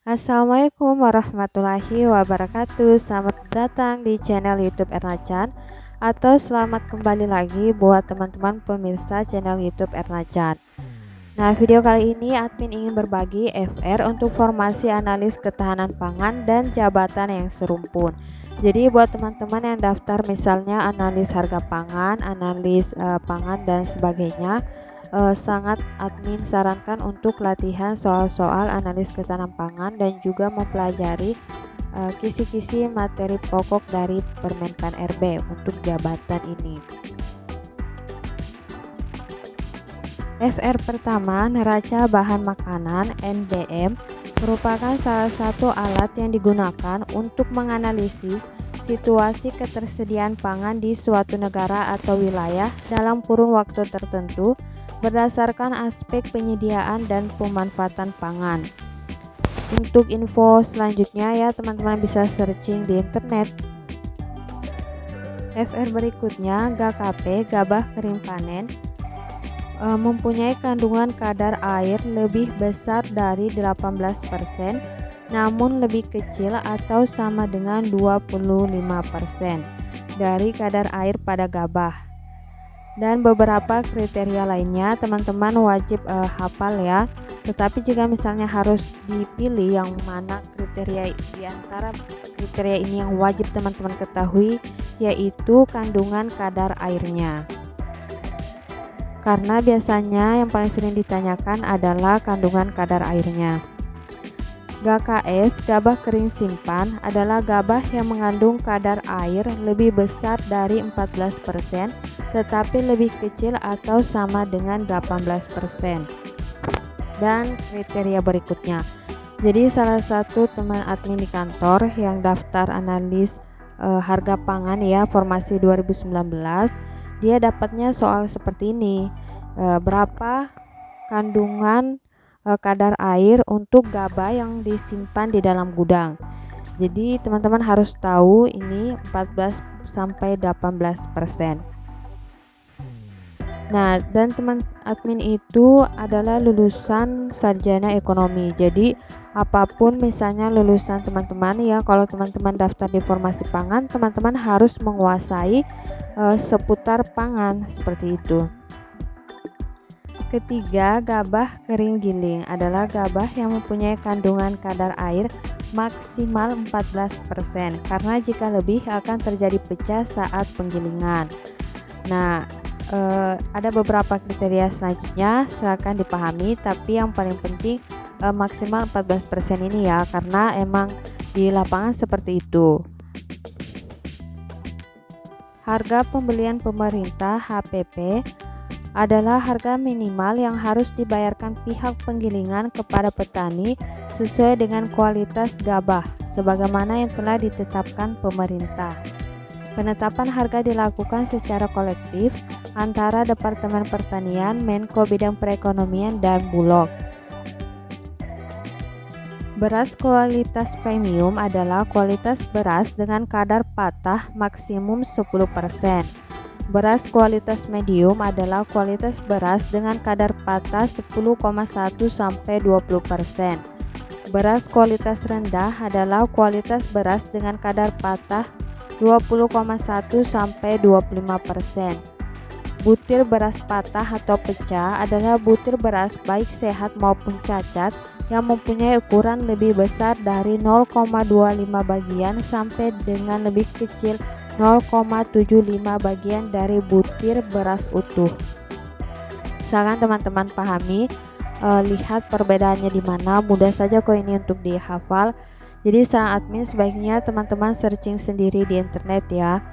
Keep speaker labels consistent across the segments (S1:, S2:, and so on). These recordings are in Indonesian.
S1: Assalamualaikum warahmatullahi wabarakatuh. Selamat datang di channel YouTube Erna Chan, atau selamat kembali lagi buat teman-teman pemirsa channel YouTube Erna Chan. Nah, video kali ini admin ingin berbagi FR untuk formasi analis ketahanan pangan dan jabatan yang serumpun. Jadi buat teman-teman yang daftar misalnya analis harga pangan, analis pangan dan sebagainya, sangat admin sarankan untuk latihan soal-soal analis ketahanan pangan dan juga mempelajari kisi-kisi materi pokok dari Permenpan RB untuk jabatan ini. FR pertama, neraca bahan makanan (NBM) merupakan salah satu alat yang digunakan untuk menganalisis situasi ketersediaan pangan di suatu negara atau wilayah dalam kurun waktu tertentu berdasarkan aspek penyediaan dan pemanfaatan pangan. Untuk info selanjutnya ya teman-teman bisa searching di internet. FR berikutnya, GKP gabah kering panen mempunyai kandungan kadar air lebih besar dari 18%, namun lebih kecil atau sama dengan 25% dari kadar air pada gabah. Dan beberapa kriteria lainnya teman-teman wajib hafal ya. Tetapi jika misalnya harus dipilih yang mana kriteria di antara kriteria ini yang wajib teman-teman ketahui, yaitu kandungan kadar airnya. Karena biasanya yang paling sering ditanyakan adalah kandungan kadar airnya. GKS gabah kering simpan adalah gabah yang mengandung kadar air lebih besar dari 14%, tetapi lebih kecil atau sama dengan 18%. Dan kriteria berikutnya. Jadi salah satu teman admin di kantor yang daftar analis harga pangan ya formasi 2019, dia dapatnya soal seperti ini. Berapa kandungan kadar air untuk gabah yang disimpan di dalam gudang. Jadi teman-teman harus tahu ini 14 sampai 18%. Nah, dan teman admin itu adalah lulusan sarjana ekonomi. Jadi apapun misalnya lulusan teman-teman ya, kalau teman-teman daftar di formasi pangan, teman-teman harus menguasai seputar pangan seperti itu. Ketiga, gabah kering giling adalah gabah yang mempunyai kandungan kadar air maksimal 14%, karena jika lebih akan terjadi pecah saat penggilingan. Nah, ada beberapa kriteria selanjutnya, silakan dipahami, tapi yang paling penting maksimal 14% ini ya, karena emang di lapangan seperti itu. Harga pembelian pemerintah (HPP) adalah harga minimal yang harus dibayarkan pihak penggilingan kepada petani sesuai dengan kualitas gabah sebagaimana yang telah ditetapkan pemerintah. Penetapan harga dilakukan secara kolektif antara Departemen Pertanian, Menko Bidang Perekonomian, dan Bulog. Beras kualitas premium adalah kualitas beras dengan kadar patah maksimum 10%. Beras kualitas medium adalah kualitas beras dengan kadar patah 10,1 sampai 20%. Beras kualitas rendah adalah kualitas beras dengan kadar patah 20,1 sampai 25%. Butir beras patah atau pecah adalah butir beras baik sehat maupun cacat yang mempunyai ukuran lebih besar dari 0,25 bagian sampai dengan lebih kecil 0,75 bagian dari butir beras utuh. Silakan teman-teman pahami, lihat perbedaannya di mana, mudah saja kok ini untuk dihafal. Jadi saran admin sebaiknya teman-teman searching sendiri di internet ya.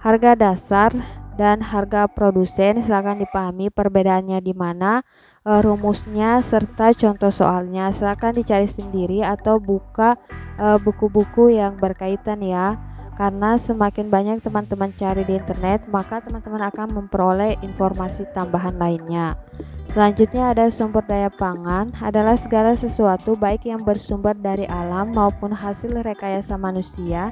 S1: Harga dasar dan harga produsen silakan dipahami perbedaannya di mana, rumusnya serta contoh soalnya silakan dicari sendiri atau buka buku-buku yang berkaitan ya. Karena semakin banyak teman-teman cari di internet, maka teman-teman akan memperoleh informasi tambahan lainnya. Selanjutnya ada sumber daya pangan adalah segala sesuatu baik yang bersumber dari alam maupun hasil rekayasa manusia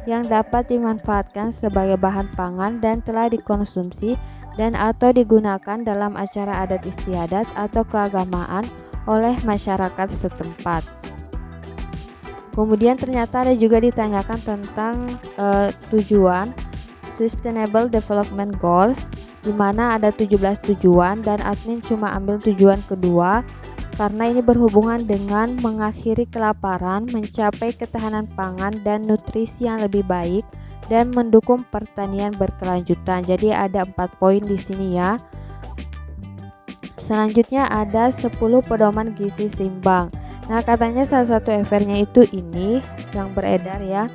S1: yang dapat dimanfaatkan sebagai bahan pangan dan telah dikonsumsi dan atau digunakan dalam acara adat istiadat atau keagamaan oleh masyarakat setempat. Kemudian ternyata ada juga ditanyakan tentang tujuan Sustainable Development Goals, di mana ada 17 tujuan dan admin cuma ambil tujuan kedua karena ini berhubungan dengan mengakhiri kelaparan, mencapai ketahanan pangan dan nutrisi yang lebih baik, dan mendukung pertanian berkelanjutan. Jadi ada 4 poin di sini ya. Selanjutnya ada 10 pedoman gizi seimbang. Nah, katanya salah satu FR-nya itu ini yang beredar ya.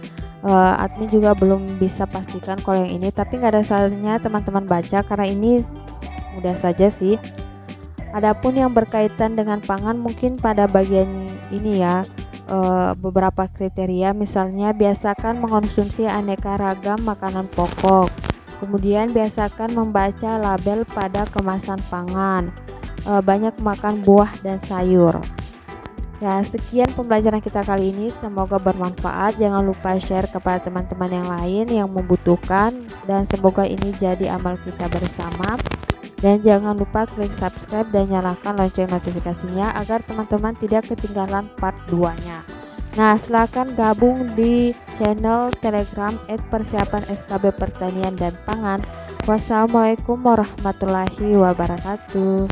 S1: Admin juga belum bisa pastikan kalau yang ini, tapi nggak ada salahnya teman-teman baca karena ini mudah saja sih. Adapun yang berkaitan dengan pangan mungkin pada bagian ini ya, beberapa kriteria, misalnya biasakan mengonsumsi aneka ragam makanan pokok, kemudian biasakan membaca label pada kemasan pangan, banyak makan buah dan sayur. Ya, sekian pembelajaran kita kali ini, semoga bermanfaat. Jangan lupa share kepada teman-teman yang lain yang membutuhkan, dan semoga ini jadi amal kita bersama. Dan jangan lupa klik subscribe dan nyalakan lonceng notifikasinya agar teman-teman tidak ketinggalan part 2-nya. Nah, silakan gabung di channel Telegram @persiapan SKB Pertanian dan Pangan. Wassalamualaikum warahmatullahi wabarakatuh.